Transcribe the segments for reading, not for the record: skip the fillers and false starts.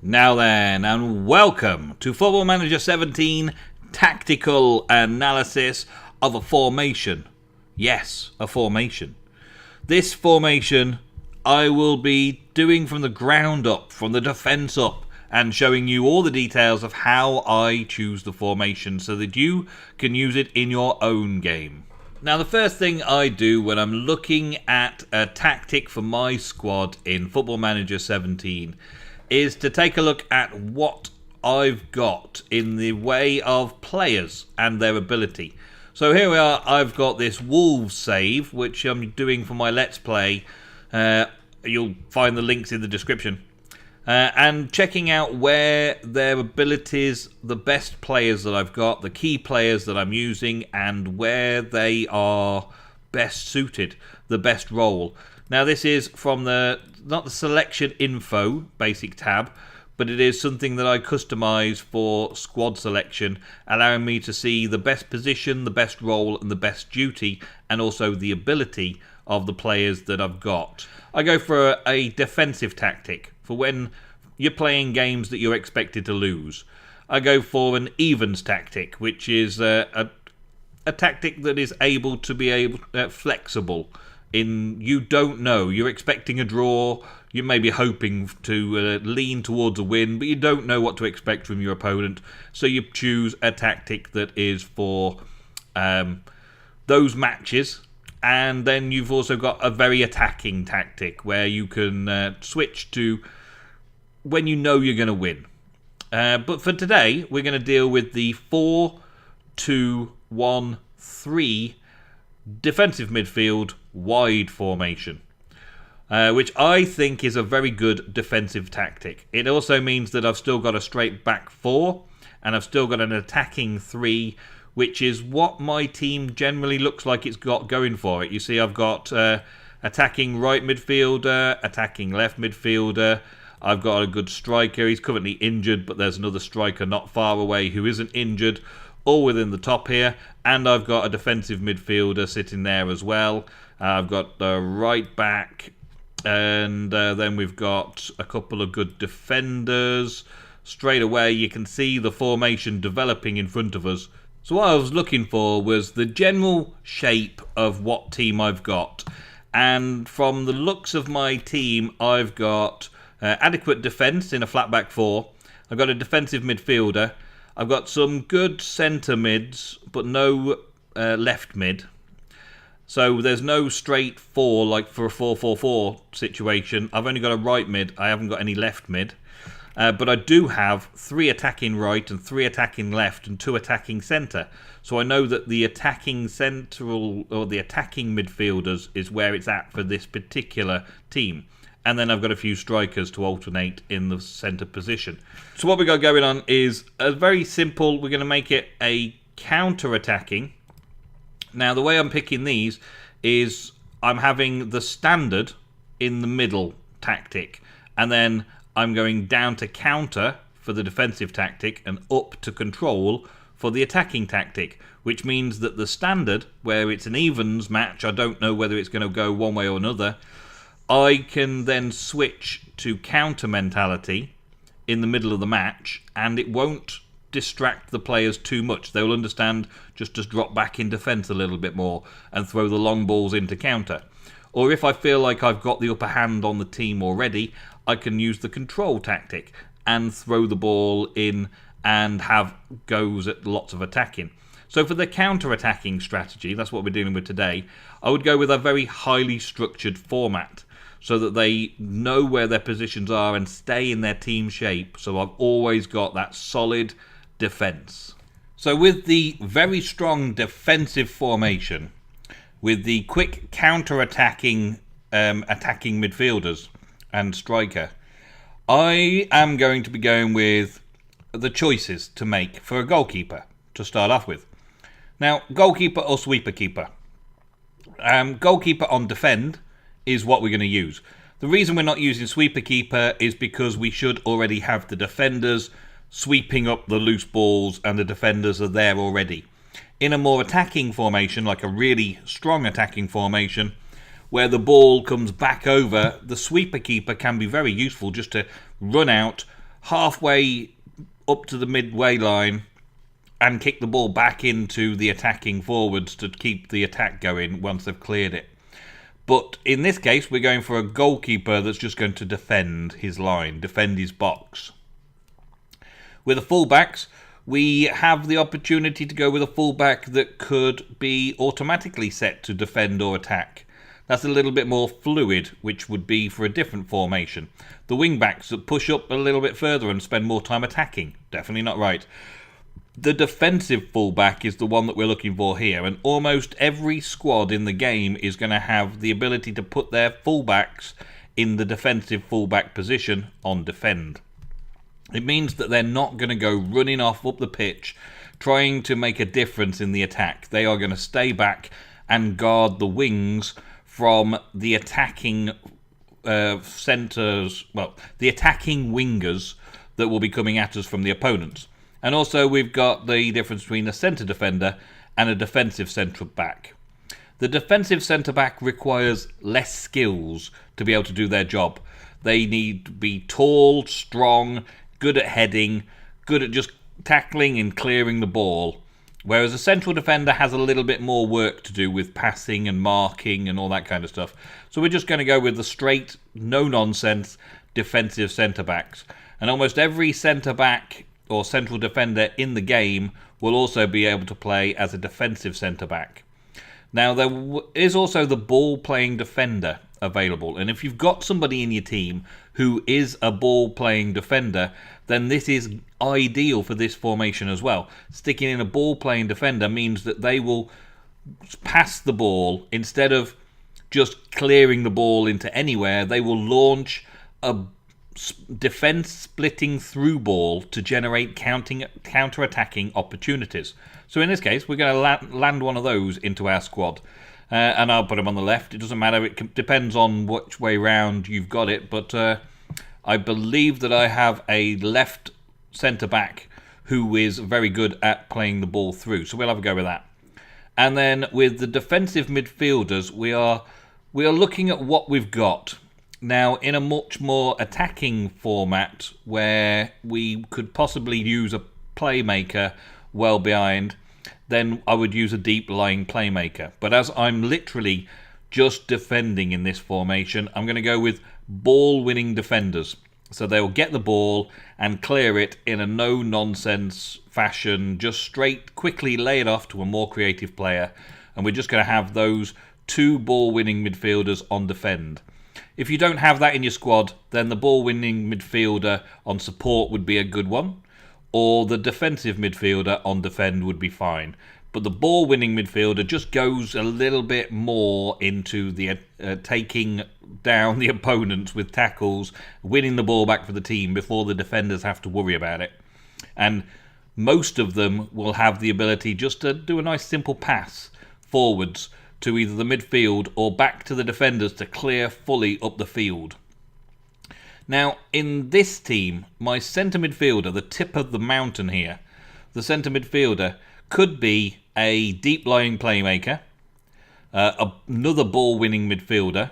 Now then, and welcome to Football Manager 17 tactical analysis of a formation. Yes, a formation. This formation I will be doing from the ground up, from the defence up, and showing you all the details of how I choose the formation so that you can use it in your own game. Now, the first thing I do when I'm looking at a tactic for my squad in Football Manager 17 is to take a look at what I've got in the way of players and their ability. So here we are, I've got this Wolves save, which I'm doing for my Let's Play. You'll find the links in the description. And checking out where their abilities, the best players that I've got, the key players that I'm using, and where they are best suited, the best role. Now this is from not the selection info basic tab, but it is something that I customize for squad selection, allowing me to see the best position, the best role, and the best duty, and also the ability of the players that I've got. I go for a defensive tactic for when you're playing games that you're expected to lose. I go for an evens tactic, which is a tactic that is able to be flexible. You don't know, you're expecting a draw, you may be hoping to lean towards a win, but you don't know what to expect from your opponent, so you choose a tactic that is for those matches. And then you've also got a very attacking tactic where you can switch to when you know you're going to win. But for today, we're going to deal with the 4-2-1-3 defensive midfield wide formation, which I think is a very good defensive tactic. It also means that I've still got a straight back 4 and I've still got an attacking 3, which is what my team generally looks like it's got going for it. You see, I've got attacking right midfielder, attacking left midfielder. I've got a good striker. He's currently injured, but there's another striker not far away who isn't injured, all within the top here. And I've got a defensive midfielder sitting there as well. I've got the right back, and then we've got a couple of good defenders. Straight away, you can see the formation developing in front of us. So what I was looking for was the general shape of what team I've got. And from the looks of my team, I've got adequate defence in a flat back 4. I've got a defensive midfielder. I've got some good centre mids, but no left mid. So there's no straight 4 like for a 4-4-4 situation. I've only got a right mid. I haven't got any left mid. But I do have 3 attacking right and 3 attacking left and 2 attacking centre. So I know that the attacking central or the attacking midfielders is where it's at for this particular team. And then I've got a few strikers to alternate in the centre position. So what we got going on is a very simple, we're going to make it a counter-attacking. Now the way I'm picking these is I'm having the standard in the middle tactic. And then I'm going down to counter for the defensive tactic and up to control for the attacking tactic. Which means that the standard, where it's an evens match, I don't know whether it's going to go one way or another, I can then switch to counter mentality in the middle of the match, and it won't distract the players too much. They will understand just to drop back in defence a little bit more and throw the long balls into counter. Or if I feel like I've got the upper hand on the team already, I can use the control tactic and throw the ball in and have goes at lots of attacking. So for the counter-attacking strategy, that's what we're dealing with today, I would go with a very highly structured format, so that they know where their positions are and stay in their team shape. So I've always got that solid defence. So with the very strong defensive formation, with the quick counter-attacking attacking midfielders and striker, I am going to be going with the choices to make for a goalkeeper to start off with. Now, goalkeeper or sweeper keeper. Goalkeeper on defend is what we're going to use. The reason we're not using sweeper keeper is because we should already have the defenders sweeping up the loose balls and the defenders are there already. In a more attacking formation, like a really strong attacking formation, where the ball comes back over, the sweeper keeper can be very useful just to run out, halfway up to the midway line and kick the ball back into the attacking forwards to keep the attack going once they've cleared it. But in this case, we're going for a goalkeeper that's just going to defend his line, defend his box. With the fullbacks, we have the opportunity to go with a fullback that could be automatically set to defend or attack. That's a little bit more fluid, which would be for a different formation. The wingbacks that push up a little bit further and spend more time attacking. Definitely not right. The defensive fullback is the one that we're looking for here, and almost every squad in the game is going to have the ability to put their fullbacks in the defensive fullback position on defend. It means that they're not going to go running off up the pitch trying to make a difference in the attack. They are going to stay back and guard the wings from the attacking centres, well, the attacking wingers that will be coming at us from the opponents. And also we've got the difference between a centre defender and a defensive centre back. The defensive centre back requires less skills to be able to do their job. They need to be tall, strong, good at heading, good at just tackling and clearing the ball. Whereas a central defender has a little bit more work to do with passing and marking and all that kind of stuff. So we're just going to go with the straight, no-nonsense defensive centre-backs. And almost every centre-back or central defender in the game will also be able to play as a defensive centre-back. Now, there is also the ball-playing defender available. And if you've got somebody in your team who is a ball-playing defender, then this is ideal for this formation as well. Sticking in a ball-playing defender means that they will pass the ball instead of just clearing the ball into anywhere. They will launch a defense splitting through ball to generate counter-attacking opportunities. So in this case, we're going to land one of those into our squad. And I'll put him on the left. It doesn't matter. It depends on which way round you've got it. But I believe that I have a left centre-back who is very good at playing the ball through. So we'll have a go with that. And then with the defensive midfielders, we are looking at what we've got. Now, in a much more attacking format where we could possibly use a playmaker well behind, then I would use a deep-lying playmaker. But as I'm literally just defending in this formation, I'm going to go with ball-winning defenders. So they'll get the ball and clear it in a no-nonsense fashion, just straight, quickly lay it off to a more creative player. And we're just going to have those two ball-winning midfielders on defend. If you don't have that in your squad, then the ball-winning midfielder on support would be a good one, or the defensive midfielder on defend would be fine. But the ball-winning midfielder just goes a little bit more into the taking down the opponents with tackles, winning the ball back for the team before the defenders have to worry about it. And most of them will have the ability just to do a nice simple pass forwards to either the midfield or back to the defenders to clear fully up the field. Now, in this team, my centre midfielder, the tip of the mountain here, the centre midfielder could be a deep-lying playmaker, another ball-winning midfielder,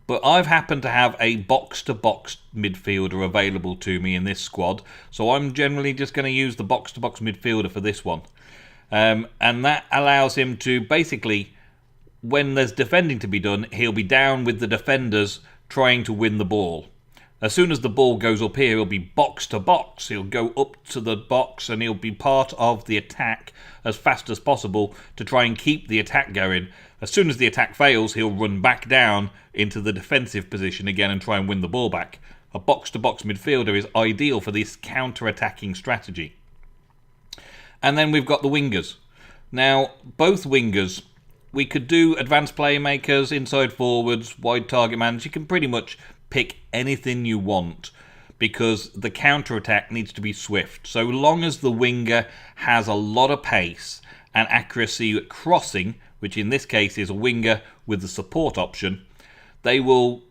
but I've happened to have a box-to-box midfielder available to me in this squad, so I'm generally just going to use the box-to-box midfielder for this one. And that allows him to basically, when there's defending to be done, he'll be down with the defenders trying to win the ball. As soon as the ball goes up here, he'll be box to box. He'll go up to the box and he'll be part of the attack as fast as possible to try and keep the attack going. As soon as the attack fails, he'll run back down into the defensive position again and try and win the ball back. A box-to-box midfielder is ideal for this counter-attacking strategy. And then we've got the wingers. Now, both wingers, we could do advanced playmakers, inside forwards, wide target man. You can pretty much pick anything you want because the counter-attack needs to be swift. So long as the winger has a lot of pace and accuracy at crossing, which in this case is a winger with the support option, they will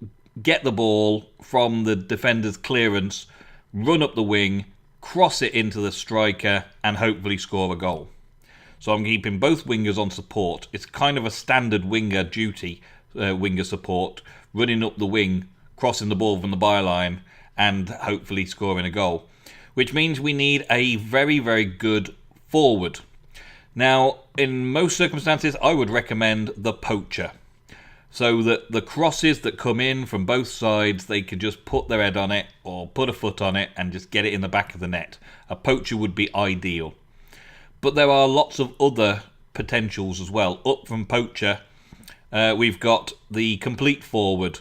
get the ball from the defender's clearance, run up the wing, cross it into the striker, and hopefully score a goal. So I'm keeping both wingers on support. It's kind of a standard winger duty, winger support, running up the wing, crossing the ball from the byline, and hopefully scoring a goal, which means we need a very, very good forward. Now, in most circumstances, I would recommend the poacher, so that the crosses that come in from both sides, they can just put their head on it or put a foot on it and just get it in the back of the net. A poacher would be ideal. But there are lots of other potentials as well. Up from poacher, we've got the complete forward,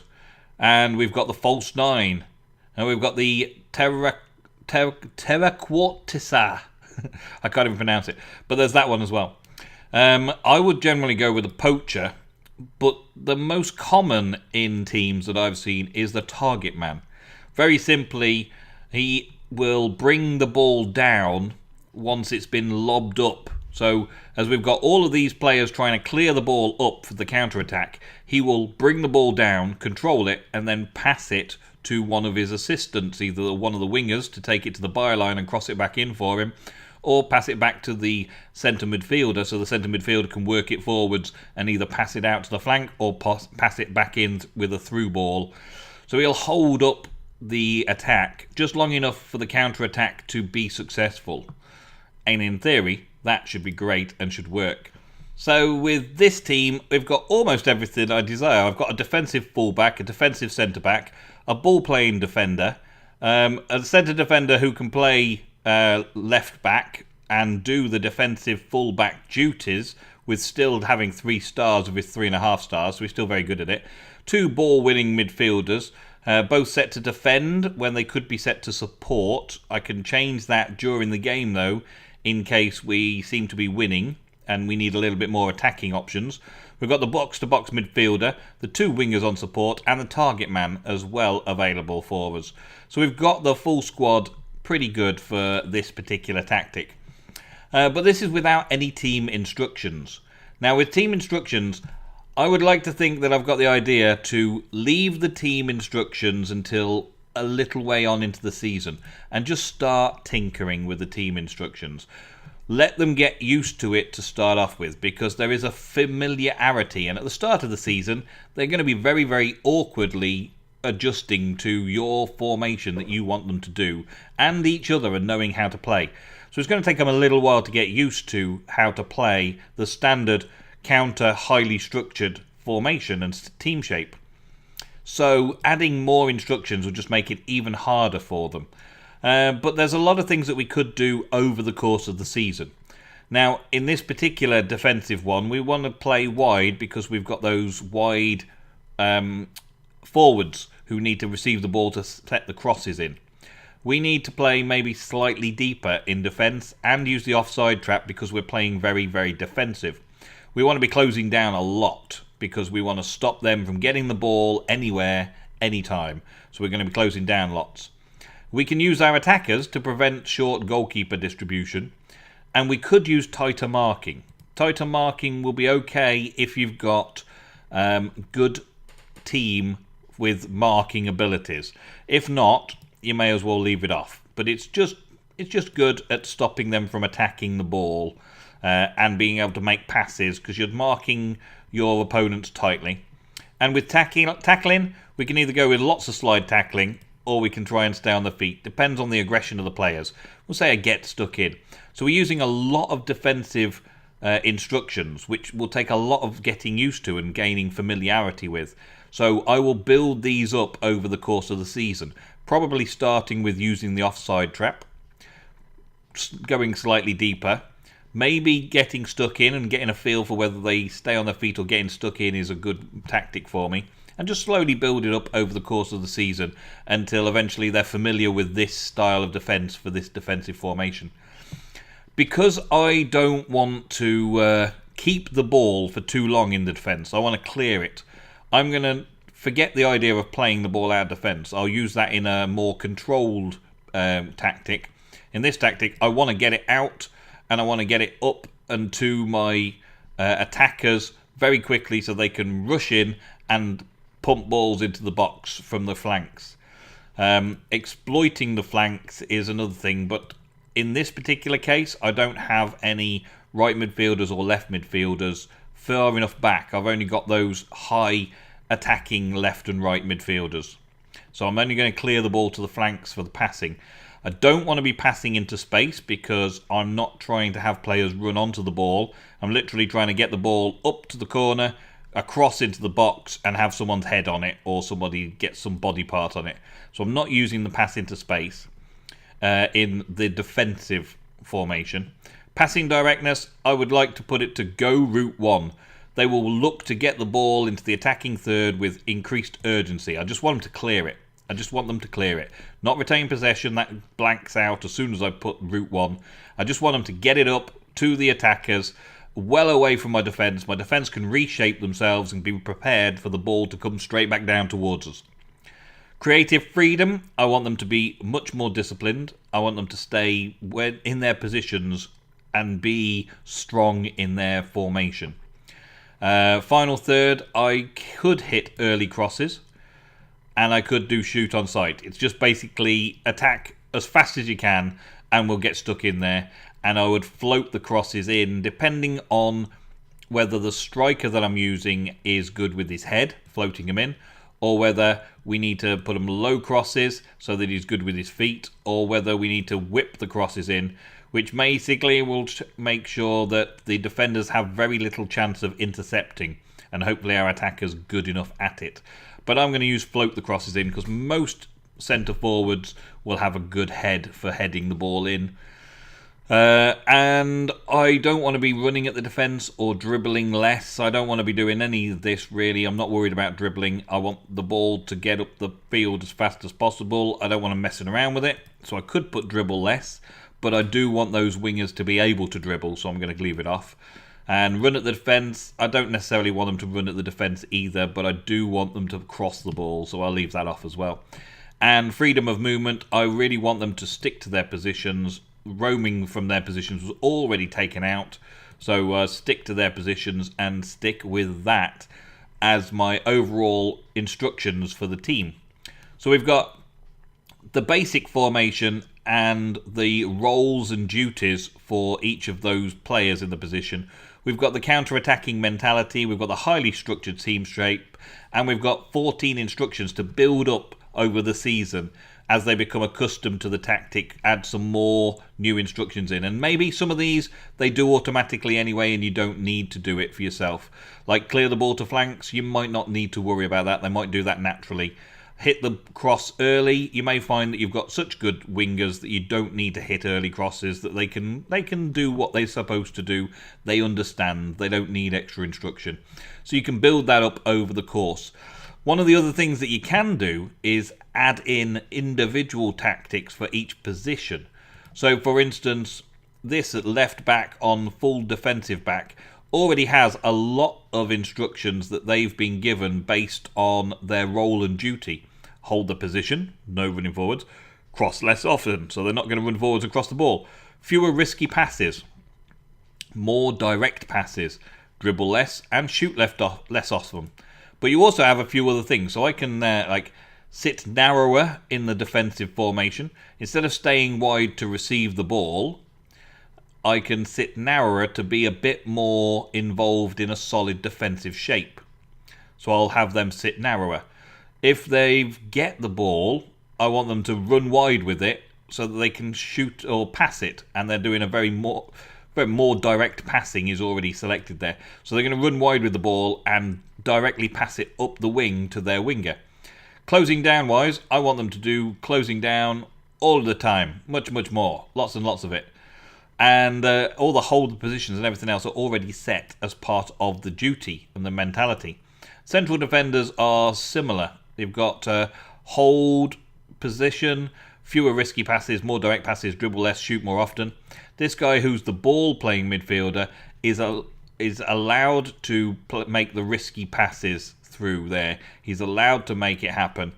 and we've got the false nine, and we've got the terraquartisa. I can't even pronounce it, but there's that one as well. I would generally go with the poacher, but the most common in teams that I've seen is the target man. Very simply, he will bring the ball down once it's been lobbed up. So as we've got all of these players trying to clear the ball up for the counter-attack, he will bring the ball down, control it, and then pass it to one of his assistants, either one of the wingers to take it to the byline and cross it back in for him, or pass it back to the centre midfielder so the centre midfielder can work it forwards and either pass it out to the flank or pass it back in with a through ball. So he'll hold up the attack just long enough for the counter-attack to be successful. And in theory, that should be great and should work. So with this team, we've got almost everything I desire. I've got a defensive fullback, a defensive centre-back, a ball-playing defender, a centre defender who can play left back and do the defensive fullback duties with still having 3 stars of his 3.5 stars, so he's still very good at it. 2 ball-winning midfielders, both set to defend when they could be set to support. I can change that during the game though, in case we seem to be winning and we need a little bit more attacking options. We've got the box-to-box midfielder, the 2 wingers on support, and the target man as well available for us. So we've got the full squad pretty good for this particular tactic. But this is without any team instructions. Now with team instructions, I would like to think that I've got the idea to leave the team instructions until a little way on into the season and just start tinkering with the team instructions. Let them get used to it to start off with, because there is a familiarity, and at the start of the season they're going to be very, very awkwardly adjusting to your formation that you want them to do, and each other, and knowing how to play. So it's going to take them a little while to get used to how to play the standard counter highly structured formation and team shape. So adding more instructions will just make it even harder for them. But there's a lot of things that we could do over the course of the season. Now, in this particular defensive one, we want to play wide because we've got those wide forwards who need to receive the ball to set the crosses in. We need to play maybe slightly deeper in defence and use the offside trap because we're playing very, very defensive. We want to be closing down a lot because we want to stop them from getting the ball anywhere, anytime. So we're going to be closing down lots. We can use our attackers to prevent short goalkeeper distribution, and we could use tighter marking. Tighter marking will be okay if you've got good team with marking abilities. If not, you may as well leave it off. But it's just good at stopping them from attacking the ball and being able to make passes because you're marking your opponents tightly. And with tackling, we can either go with lots of slide tackling or we can try and stay on the feet. Depends on the aggression of the players. We'll say a get stuck in. So we're using a lot of defensive instructions, which will take a lot of getting used to and gaining familiarity with. So I will build these up over the course of the season, probably starting with using the offside trap, going slightly deeper, maybe getting stuck in and getting a feel for whether they stay on their feet or getting stuck in is a good tactic for me, and just slowly build it up over the course of the season until eventually they're familiar with this style of defence for this defensive formation. Because I don't want to keep the ball for too long in the defence, I want to clear it. I'm going to forget the idea of playing the ball out of defence. I'll use that in a more controlled tactic. In this tactic, I want to get it out and I want to get it up and to my attackers very quickly so they can rush in and pump balls into the box from the flanks. Exploiting the flanks is another thing, but in this particular case, I don't have any right midfielders or left midfielders far enough back. I've only got those high attacking left and right midfielders. So I'm only going to clear the ball to the flanks for the passing. I don't want to be passing into space because I'm not trying to have players run onto the ball. I'm literally trying to get the ball up to the corner, across into the box, and have someone's head on it or somebody get some body part on it. So I'm not using the pass into space in the defensive formation. Passing directness, I would like to put it to go route 1. They will look to get the ball into the attacking third with increased urgency. I just want them to clear it. I just want them to clear it. Not retain possession, that blanks out as soon as I put route 1. I just want them to get it up to the attackers, well away from my defence. My defence can reshape themselves and be prepared for the ball to come straight back down towards us. Creative freedom, I want them to be much more disciplined. I want them to stay in their positions and be strong in their formation. Final third, I could hit early crosses and I could do shoot on sight. It's just basically attack as fast as you can and we'll get stuck in there. And I would float the crosses in depending on whether the striker that I'm using is good with his head, floating him in, or whether we need to put him low crosses so that he's good with his feet, or whether we need to whip the crosses in, which basically will make sure that the defenders have very little chance of intercepting, and hopefully our attackers good enough at it. But I'm going to use float the crosses in because most centre forwards will have a good head for heading the ball in. And I don't want to be running at the defence or dribbling less. I don't want to be doing any of this really. I'm not worried about dribbling. I want the ball to get up the field as fast as possible. I don't want to messing around with it. So I could put dribble less, but I do want those wingers to be able to dribble, so I'm going to leave it off. And run at the defence, I don't necessarily want them to run at the defence either, but I do want them to cross the ball, so I'll leave that off as well. And freedom of movement, I really want them to stick to their positions. Roaming from their positions was already taken out, so stick to their positions and stick with that as my overall instructions for the team. So we've got the basic formation and the roles and duties for each of those players in the position. We've got the counter-attacking mentality, we've got the highly structured team shape, and we've got 14 instructions to build up over the season as they become accustomed to the tactic, add some more new instructions in. And maybe some of these they do automatically anyway and you don't need to do it for yourself. Like clear the ball to flanks, you might not need to worry about that. They might do that naturally. Hit the cross early. You may find that you've got such good wingers that you don't need to hit early crosses, that they can do what they're supposed to do. They understand. They don't need extra instruction. So you can build that up over the course. One of the other things that you can do is add in individual tactics for each position. So for instance, this at left back on full defensive back already has a lot of instructions that they've been given based on their role and duty. Hold the position, no running forwards. Cross less often, so they're not going to run forwards across the ball. Fewer risky passes. More direct passes. Dribble less and shoot less off them. But you also have a few other things. So I can sit narrower in the defensive formation. Instead of staying wide to receive the ball, I can sit narrower to be a bit more involved in a solid defensive shape. So I'll have them sit narrower. If they get the ball, I want them to run wide with it so that they can shoot or pass it. And they're doing a very more direct passing is already selected there. So they're going to run wide with the ball and directly pass it up the wing to their winger. Closing down wise, I want them to do closing down all the time. Much, much more. Lots and lots of it. And all the hold positions and everything else are already set as part of the duty and the mentality. Central defenders are similar. They've got hold position, fewer risky passes, more direct passes, dribble less, shoot more often. This guy who's the ball-playing midfielder is allowed to make the risky passes through there. He's allowed to make it happen.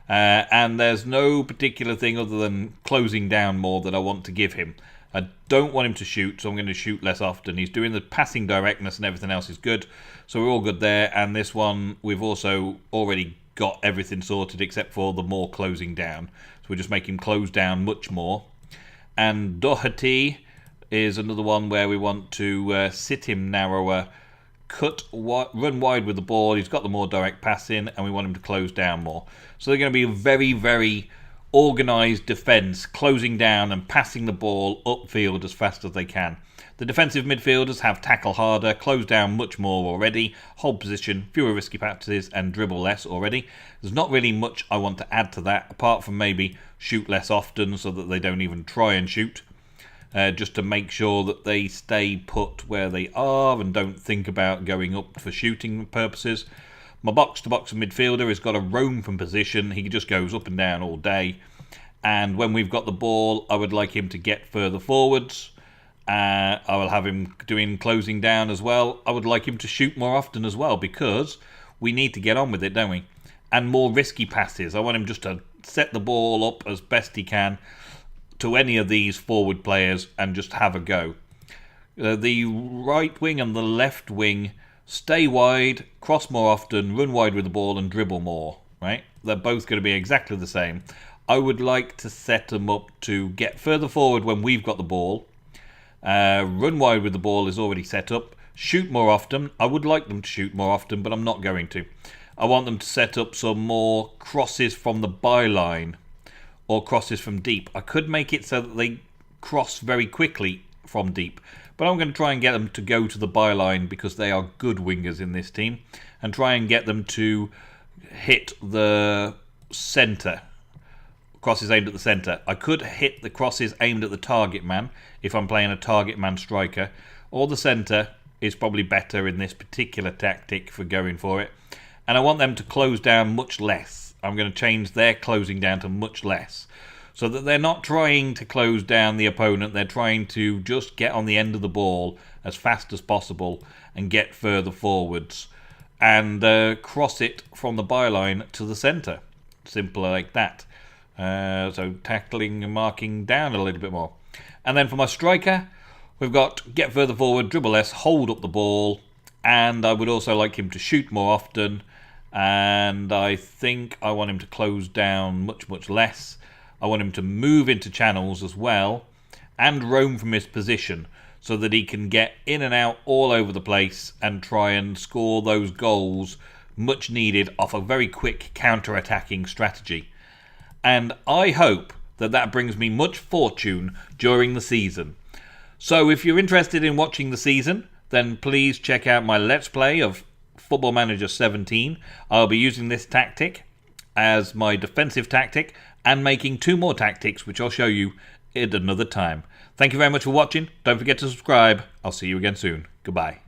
And there's no particular thing other than closing down more that I want to give him. I don't want him to shoot, so I'm going to shoot less often. He's doing the passing directness and everything else is good. So we're all good there. And this one, we've also already got everything sorted except for the more closing down. So we're just making him close down much more. And Doherty is another one where we want to sit him narrower, run wide with the ball. He's got the more direct passing, and we want him to close down more. So they're going to be a very, very organised defence, closing down and passing the ball upfield as fast as they can. The defensive midfielders have tackle harder, close down much more already, hold position, fewer risky passes, and dribble less already. There's not really much I want to add to that, apart from maybe shoot less often so that they don't even try and shoot. Just to make sure that they stay put where they are and don't think about going up for shooting purposes. My box-to-box midfielder has got to roam from position. He just goes up and down all day. And when we've got the ball, I would like him to get further forwards. I will have him doing closing down as well. I would like him to shoot more often as well, because we need to get on with it, don't we? And more risky passes. I want him just to set the ball up as best he can to any of these forward players and just have a go. The right wing and the left wing stay wide, cross more often, run wide with the ball and dribble more, right? They're both going to be exactly the same. I would like to set them up to get further forward when we've got the ball. Run wide with the ball is already set up. Shoot more often. I would like them to shoot more often, but I'm not going to. I want them to set up some more crosses from the byline or crosses from deep. I could make it so that they cross very quickly from deep, but I'm going to try and get them to go to the byline because they are good wingers in this team, and try and get them to hit the centre. Crosses aimed at the centre. I could hit the crosses aimed at the target man if I'm playing a target man striker, or the centre is probably better in this particular tactic for going for it. And I want them to close down much less. I'm going to change their closing down to much less, so that they're not trying to close down the opponent. They're trying to just get on the end of the ball as fast as possible and get further forwards and cross it from the byline to the centre. Simple like that. So tackling and marking down a little bit more. And then for my striker, we've got get further forward, dribble less, hold up the ball, and I would also like him to shoot more often. And I think I want him to close down much, much less. I want him to move into channels as well and roam from his position so that he can get in and out all over the place and try and score those goals much needed off a very quick counter-attacking strategy. And I hope that that brings me much fortune during the season. So if you're interested in watching the season, then please check out my Let's Play of Football Manager 17. I'll be using this tactic as my defensive tactic and making 2 more tactics, which I'll show you at another time. Thank you very much for watching. Don't forget to subscribe. I'll see you again soon. Goodbye.